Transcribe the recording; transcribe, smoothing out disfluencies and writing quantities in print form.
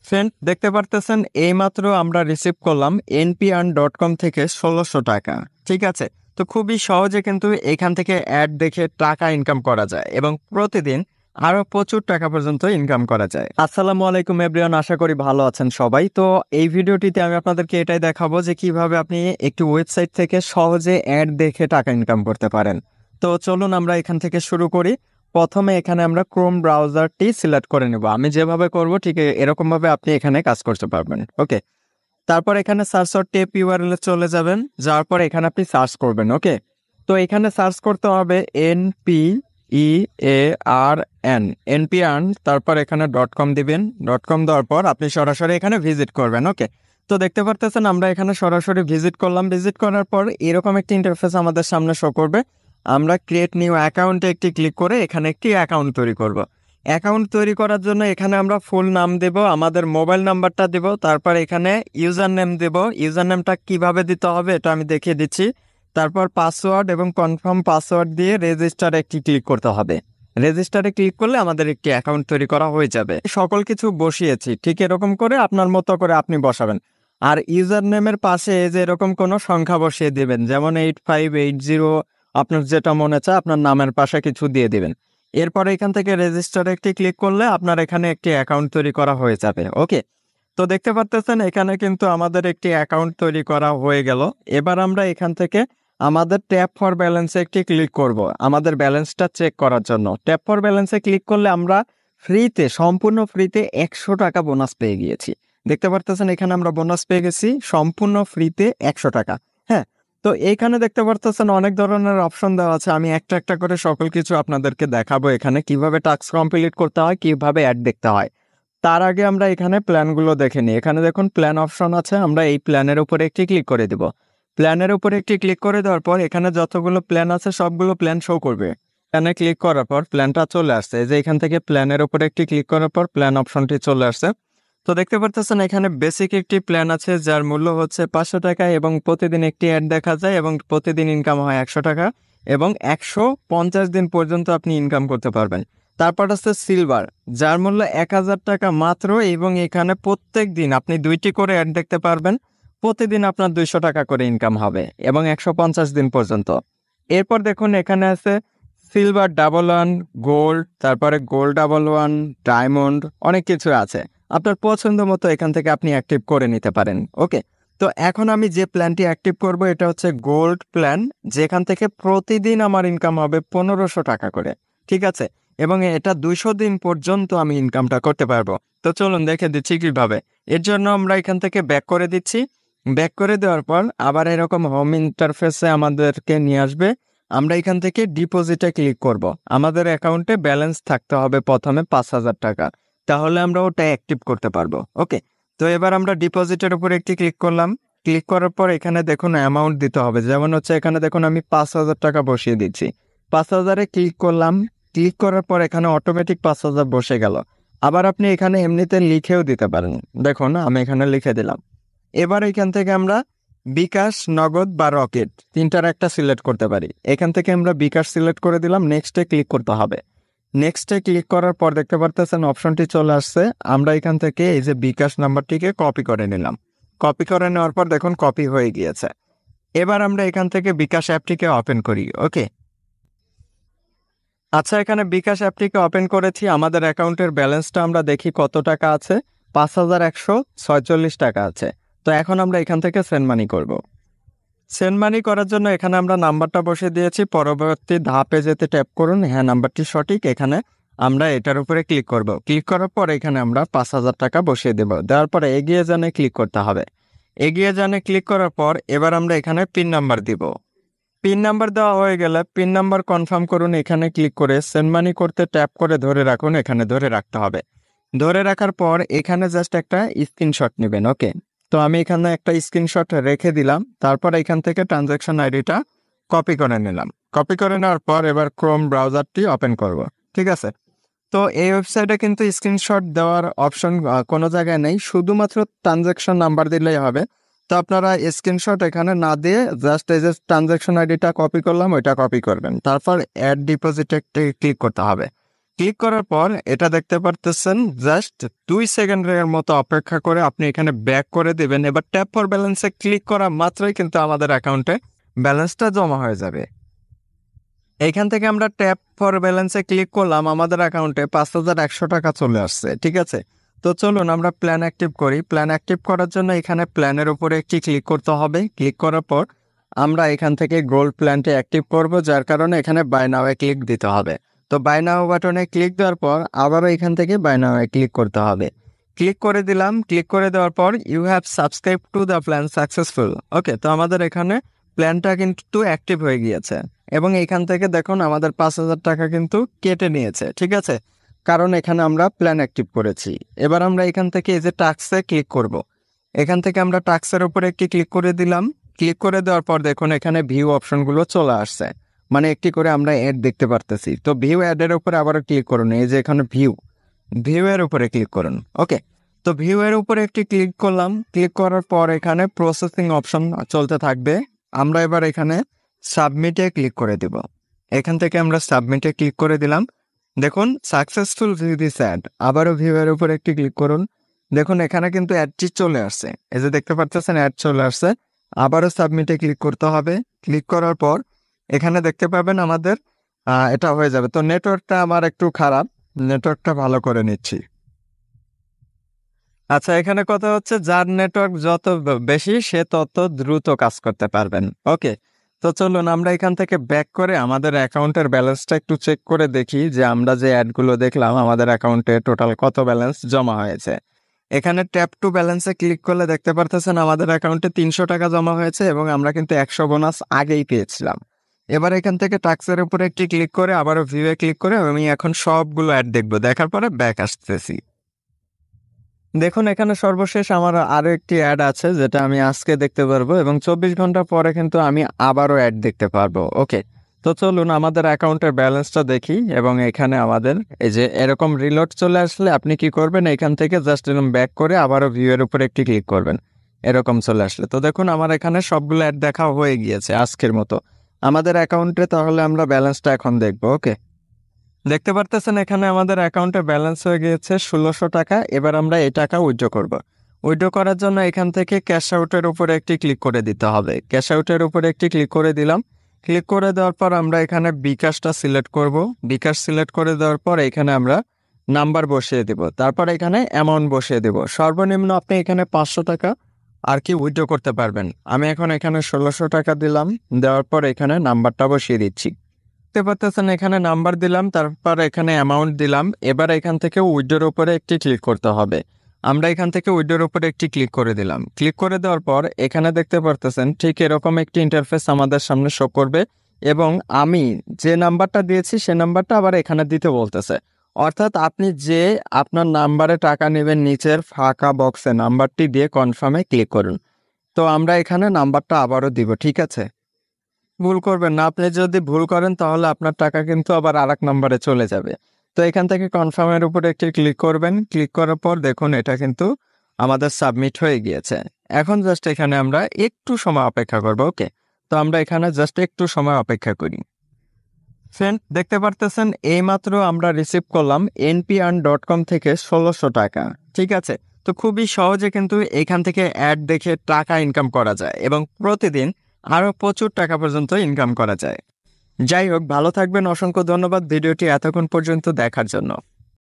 Friend দেখতে পারতেছেন এইমাত্র আমরা রিসিভ করলাম npr.com থেকে ১৬০০ টাকা। ঠিক আছে, তো খুবই সহজে কিন্তু এখান থেকে অ্যাড দেখে টাকা ইনকাম করা যায় এবং প্রতিদিন আরো প্রচুর টাকা পর্যন্ত ইনকাম করা যায়। আসসালামু আলাইকুম এভরিওয়ান, আশা করি ভালো আছেন সবাই। তো এই ভিডিওটিতে আমি আপনাদেরকে এটাই দেখাবো যে কিভাবে আপনি একটি ওয়েবসাইট থেকে সহজে অ্যাড দেখে টাকা ইনকাম করতে পারেন। তো চলুন আমরা এখান থেকে শুরু করি। প্রথমে এখানে আমরা ক্রোম ব্রাউজারটি সিলেক্ট করে নেব। আমি যেভাবে করব ঠিক এরকম ভাবে আপনি এখানে কাজ করতে পারবেন। ওকে, তারপর এখানে সার্চ টেপ ইউআরএল এ চলে যাবেন, যাওয়ার পর এখানে আপনি সার্চ করবেন। ওকে, তো এখানে সার্চ করতে হবে NPEARN, তারপর এখানে .com দিবেন। .com দেওয়ার পর আপনি সরাসরি এখানে ভিজিট করবেন। ওকে, তো দেখতে পারতেছেন আমরা এখানে সরাসরি ভিজিট করলাম। ভিজিট করার পর এরকম একটি ইন্টারফেস আমাদের সামনে শো করবে। আমরা ক্রিয়েট নিউ অ্যাকাউন্টে একটি ক্লিক করে এখানে একটি অ্যাকাউন্ট তৈরি করব। অ্যাকাউন্ট তৈরি করার জন্য এখানে আমরা ফুল নাম দেব, আমাদের মোবাইল নাম্বারটা দেব, তারপর এখানে ইউজার নেম দেব। ইউজার নেমটা কিভাবে দিতে হবে এটা আমি দেখিয়ে দিচ্ছি। তারপর পাসওয়ার্ড এবং কনফার্ম পাসওয়ার্ড দিয়ে রেজিস্টারে একটি ক্লিক করতে হবে। রেজিস্টারে ক্লিক করলে আমাদের একটি অ্যাকাউন্ট তৈরি করা হয়ে যাবে। সকল কিছু বসিয়েছি, ঠিক এরকম করে আপনার মতো করে আপনি বসাবেন। আর ইউজার নেমের পাশে যে এরকম কোনো সংখ্যা বসিয়ে দিবেন, যেমন 8580, আপনার যেটা মনে চায় আপনার নামের পাশে কিছু দিয়ে দিবেন। এরপরে এখান থেকে রেজিস্টারে একটি ক্লিক করলে আপনার এখানে একটি অ্যাকাউন্ট তৈরি করা হয়ে যাবে। ওকে, তো দেখতে পাচ্ছেন এখানে কিন্তু আমাদের একটি অ্যাকাউন্ট তৈরি করা হয়ে গেল। এবার আমরা এখান থেকে আমাদের ট্যাপ ফর ব্যালেন্সে একটি ক্লিক করব আমাদের ব্যালেন্সটা চেক করার জন্য। ট্যাপ ফর ব্যালেন্সে ক্লিক করলে আমরা ফ্রিতে, সম্পূর্ণ ফ্রিতে 100 টাকা বোনাস পেয়ে গিয়েছি। দেখতে পারতেছেন এখানে আমরা বোনাস পেয়ে গেছি সম্পূর্ণ ফ্রিতে 100 টাকা। হ্যাঁ, তো এইখানে দেখতে পারতেছেন অনেক ধরনের অপশন দেওয়া আছে। আমি একটা একটা করে সকল কিছু আপনাদেরকে দেখাবো, এখানে কিভাবে টাস্ক কমপ্লিট করতে হয়, কিভাবে অ্যাড দেখতে হয়। তার আগে আমরা এখানে প্ল্যানগুলো দেখে নিই। এখানে দেখুন প্ল্যান অপশন আছে, আমরা এই প্ল্যানের উপরে একটি ক্লিক করে দিব। প্ল্যানের উপরে একটি ক্লিক করে দেওয়ার পর এখানে যতগুলো প্ল্যান আছে সবগুলো প্ল্যান শো করবে। প্ল্যানে ক্লিক করার পর প্ল্যানটা চলে আসছে, এই যে এখান থেকে প্ল্যানের উপরে একটি ক্লিক করার পর প্ল্যান অপশনটি চলে আসছে। তো দেখতে পারতেছেন এখানে বেসিক একটি প্ল্যান আছে যার মূল্য হচ্ছে 500 টাকা এবং প্রতিদিন একটি অ্যাড দেখা যায় এবং প্রতিদিন ইনকাম হয় 100 টাকা এবং 150 দিন পর্যন্ত আপনি ইনকাম করতে পারবেন। তারপর আছে সিলভার, যার মূল্য 1000 টাকা মাত্র এবং এখানে প্রত্যেক দিন আপনি 2টি করে অ্যাড দেখতে পারবেন। প্রতিদিন আপনার 200 টাকা করে ইনকাম হবে এবং 150 দিন পর্যন্ত। এরপর দেখুন এখানে আছে সিলভার $1, গোল্ড, তারপরে গোল্ড $1, ডায়মন্ড, অনেক কিছু আছে। আপনার পছন্দ মতো এখান থেকে আপনি অ্যাক্টিভ করে নিতে পারেন। ওকে, তো এখন আমি যে প্ল্যানটি অ্যাক্টিভ করব এটা হচ্ছে গোল্ড প্ল্যান, যেখান থেকে প্রতিদিন আমার ইনকাম হবে 1500 টাকা করে। ঠিক আছে, এবং এটা 200 দিন পর্যন্ত আমি ইনকামটা করতে পারবো। তো চলুন দেখে দিচ্ছি কিভাবে। এর জন্য আমরা এখান থেকে ব্যাক করে দিচ্ছি। ব্যাক করে দেওয়ার পর আবার এরকম হোম ইন্টারফেসে আমাদেরকে নিয়ে আসবে। আমরা এখান থেকে ডিপোজিটে ক্লিক করব। আমাদের অ্যাকাউন্টে ব্যালেন্স থাকতে হবে প্রথমে 5000 টাকা, তাহলে আমরা ওটা অ্যাক্টিভ করতে পারবো। ওকে, তো এবার আমরা ডিপোজিটের উপর একটি ক্লিক করলাম। ক্লিক করার পর এখানে দেখুন অ্যামাউন্ট দিতে হবে, যেমন হচ্ছে এখানে দেখুন আমি 5000 টাকা বসিয়ে দিচ্ছি। 5000-এ ক্লিক করলাম। ক্লিক করার পর এখানে অটোমেটিক 5000 বসে গেল। আবার আপনি এখানে এমনিতে লিখেও দিতে পারেন, দেখুন আমি এখানে লিখে দিলাম। এবার এখান থেকে আমরা বিকাশ, নগদ বা রকেট তিনটার একটা সিলেক্ট করতে পারি। এখান থেকে আমরা বিকাশ সিলেক্ট করে দিলাম, নেক্সটে ক্লিক করতে হবে। নেক্সটে ক্লিক করার পর দেখতে পারতেছেন অপশনটি চলে আসছে। আমরা এখান থেকে এই যে বিকাশ নাম্বারটিকে কপি করে নিলাম। কপি করে নেওয়ার পর দেখুন কপি হয়ে গিয়েছে। এবার আমরা এখান থেকে বিকাশ অ্যাপটিকে ওপেন করি। ওকে, আচ্ছা, এখানে বিকাশ অ্যাপটিকে ওপেন করেছি। আমাদের অ্যাকাউন্টের ব্যালেন্সটা আমরা দেখি কত টাকা আছে, 5146 টাকা আছে। তো এখন আমরা এখান থেকে সেন্ড মানি করব। সেন্ড মানি করার জন্য এখানে আমরা নাম্বারটা বসিয়ে দিয়েছি। পরবর্তী ধাপে যেতে ট্যাপ করুন, হ্যাঁ নাম্বারটি সঠিক। এখানে আমরা এটার উপরে ক্লিক করব। ক্লিক করার পর এখানে আমরা 5000 টাকা বসিয়ে দেব। দেওয়ার পরে এগিয়ে জানে ক্লিক করতে হবে। এগিয়ে জানে ক্লিক করার পর এবার আমরা এখানে পিন নাম্বার দিব। পিন নাম্বার দেওয়া হয়ে গেলে পিন নাম্বার কনফার্ম করুন, এখানে ক্লিক করে সেন্ড মানি করতে ট্যাপ করে ধরে রাখুন, এখানে ধরে রাখতে হবে। ধরে রাখার পর এখানে জাস্ট একটা স্ক্রিনশট নেবেন। ওকে, তো আমি এখানে একটা স্ক্রিনশট রেখে দিলাম। তারপর এখান থেকে ট্রানজ্যাকশন আইডিটা কপি করে নিলাম। কপি করে নেওয়ার পর এবার ক্রোম ব্রাউজারটি ওপেন করব। ঠিক আছে, তো এই ওয়েবসাইটে কিন্তু স্ক্রিনশট দেওয়ার অপশন কোনো জায়গায় নেই, শুধুমাত্র ট্রানজ্যাকশন নাম্বার দিলেই হবে। তো আপনারা স্ক্রিনশট এখানে না দিয়ে জাস্ট এই যে ট্রানজ্যাকশন আইডিটা কপি করলাম ওইটা কপি করবেন। তারপর অ্যাড ডিপোজিটে ক্লিক করতে হবে। ক্লিক করার পর এটা দেখতে পারতেছেন, জাস্ট 2 সেকেন্ডের মতো অপেক্ষা করে আপনি এখানে ব্যাক করে দিবেন। এবার ট্যাপ ফর ব্যালেন্সে ক্লিক করা মাত্রই কিন্তু আমাদের অ্যাকাউন্টে ব্যালেন্সটা জমা হয়ে যাবে। এইখান থেকে আমরা ট্যাপ ফর ব্যালেন্সে ক্লিক করলাম, আমাদের অ্যাকাউন্টে 5,100 টাকা চলে আসছে। ঠিক আছে, তো চলুন আমরা প্ল্যান অ্যাক্টিভ করি। প্ল্যান অ্যাক্টিভ করার জন্য এখানে প্ল্যানের উপরে একটি ক্লিক করতে হবে। ক্লিক করার পর আমরা এখান থেকে গোল্ড প্ল্যানটি অ্যাক্টিভ করব, যার কারণে এখানে বাই নাও এ ক্লিক দিতে হবে। তো বাই নাও বাটনে ক্লিক দেওয়ার পর আবারও এখান থেকে বাই নাও এ ক্লিক করতে হবে। ক্লিক করে দিলাম। ক্লিক করে দেওয়ার পর you have subscribed to the plan successful. Okay, তো আমাদের এখানে প্ল্যানটা কিন্তু অ্যাক্টিভ হয়ে গিয়েছে এবং এখান থেকে দেখুন আমাদের 5,000 টাকা কিন্তু কেটে নিয়েছে। ঠিক আছে, কারণ এখানে আমরা প্ল্যান অ্যাক্টিভ করেছি। এবার আমরা এখান থেকে এই যে টাস্কে ক্লিক করব। এখান থেকে আমরা টাস্কের উপরে একটি ক্লিক করে দিলাম। ক্লিক করে দেওয়ার পর দেখুন এখানে ভিউ অপশনগুলো চলে আসছে, মানে একটি করে আমরা অ্যাড দেখতে পারতেছি। তো ভিউ অ্যাডের উপরে আবারও ক্লিক করুন, এই যে এখানে ভিউ এর উপরে ক্লিক করুন। ওকে, তো ভিউ এর উপরে একটি ক্লিক করলাম। ক্লিক করার পর এখানে প্রসেসিং অপশন চলতে থাকবে। আমরা এবার এখানে সাবমিটে ক্লিক করে দিব। এখান থেকে আমরা সাবমিটে ক্লিক করে দিলাম। দেখুন সাকসেসফুল ভিউ দিস অ্যাড। আবারও ভিউ এর উপরে একটি ক্লিক করুন। দেখুন এখানে কিন্তু অ্যাডটি চলে আসছে, এই যে দেখতে পাচ্ছেন অ্যাড চলে আসছে। আবারও সাবমিটে ক্লিক করতে হবে। ক্লিক করার পর এখানে দেখতে পাবেন আমাদের এটা হয়ে যাবে। তো নেটওয়ার্কটা আমার একটু খারাপ, নেটওয়ার্কটা ভালো করে নিচ্ছি। আচ্ছা, এখানে কথা হচ্ছে যার নেটওয়ার্ক যত বেশি সে তত দ্রুত কাজ করতে পারবেন। ওকে, তো চলুন আমরা এখান থেকে ব্যাক করে আমাদের অ্যাকাউন্টের ব্যালেন্সটা একটু চেক করে দেখি যে আমরা যে অ্যাডগুলো দেখলাম আমাদের অ্যাকাউন্টে টোটাল কত ব্যালেন্স জমা হয়েছে। এখানে ট্যাপ টু ব্যালেন্সে ক্লিক করলে দেখতে পারতেছেন আমাদের অ্যাকাউন্টে 300 টাকা জমা হয়েছে এবং আমরা কিন্তু 100 বোনাস আগেই পেয়েছিলাম। এবার এখান থেকে টাস্কের উপরে একটি ক্লিক করে আবারও ভিউয়ে ক্লিক করে আমি এখন সবগুলো অ্যাড দেখবো, দেখার পরে ব্যাক আসতেছি। দেখুন এখানে সর্বশেষ আমার আরো একটি অ্যাড আছে যেটা আমি আজকে দেখতে পারবো এবং 24 ঘন্টা পরে কিন্তু আমি আবারও অ্যাড দেখতে পারবো। ওকে, তো চলুন আমাদের অ্যাকাউন্টের ব্যালেন্সটা দেখি এবং এখানে আমাদের এই যে এরকম রিলোড চলে আসলে আপনি কি করবেন, এখান থেকে জাস্ট এরকম ব্যাক করে আবারও ভিউ এর উপরে একটি ক্লিক করবেন। এরকম চলে আসলে তো দেখুন আমার এখানে সবগুলো অ্যাড দেখা হয়ে গিয়েছে আজকের মতো আমাদের অ্যাকাউন্টে। তাহলে আমরা ব্যালেন্সটা এখন দেখবো। ওকে, দেখতে পারতেছেন এখানে আমাদের অ্যাকাউন্টে ব্যালেন্স হয়ে গিয়েছে 1600 টাকা। এবার আমরা এই টাকা উইথড্র করব। উইথড্র করার জন্য এখান থেকে ক্যাশ আউটের উপরে একটি ক্লিক করে দিতে হবে। ক্যাশ আউটের উপরে একটি ক্লিক করে দিলাম। ক্লিক করে দেওয়ার পর আমরা এখানে বিকাশটা সিলেক্ট করব। বিকাশ সিলেক্ট করে দেওয়ার পর এখানে আমরা নাম্বার বসিয়ে দেব, তারপর এখানে অ্যামাউন্ট বসিয়ে দেব। সর্বনিম্ন আপনি এখানে 500 টাকা আর কি উইথড্র করতে পারবেন। আমি এখন এখানে 1600 টাকা দিলাম, দেওয়ার পর এখানে নাম্বারটা বসিয়ে দিচ্ছি। দেখতে পাচ্ছেন এখানে নাম্বার দিলাম, তারপর এখানে অ্যামাউন্ট দিলাম। এবার এখান থেকে উইথড্রর উপরে একটি ক্লিক করতে হবে। আমরা এখান থেকে উইথড্রর উপরে একটি ক্লিক করে দিলাম। ক্লিক করে দেওয়ার পর এখানে দেখতে পারতেছেন ঠিক এরকম একটি ইন্টারফেস আমাদের সামনে শো করবে এবং আমি যে নাম্বারটা দিয়েছি সে নাম্বারটা আবার এখানে দিতে বলতেছে। অর্থাৎ আপনি যে আপনার নাম্বারে টাকা নেবেন নিচের ফাঁকা বক্সে নাম্বারটি দিয়ে কনফার্মে ক্লিক করুন। তো আমরা এখানে নাম্বারটা আবারও দিব। ঠিক আছে, ভুল করবেন না। আপনি যদি ভুল করেন তাহলে আপনার টাকা কিন্তু আবার আরেক নম্বরে চলে যাবে। তো এখান থেকে কনফার্মের উপরে একটি ক্লিক করবেন। ক্লিক করার পর দেখুন এটা কিন্তু আমাদের সাবমিট হয়ে গিয়েছে। এখন জাস্ট এখানে আমরা একটু সময় অপেক্ষা করব। ওকে, তো আমরা এখানে জাস্ট একটু সময় অপেক্ষা করি। ফ্রেন্ড দেখতে পারতেছেন এইমাত্র আমরা রিসিভ করলাম npr.com থেকে 1600 টাকা। ঠিক আছে, তো খুবই সহজে কিন্তু এখান থেকে অ্যাড দেখে টাকা ইনকাম করা যায় এবং প্রতিদিন আরও প্রচুর টাকা পর্যন্ত ইনকাম করা যায়। যাই হোক, ভালো থাকবেন। অসংখ্য ধন্যবাদ ভিডিওটি এতক্ষণ পর্যন্ত দেখার জন্য।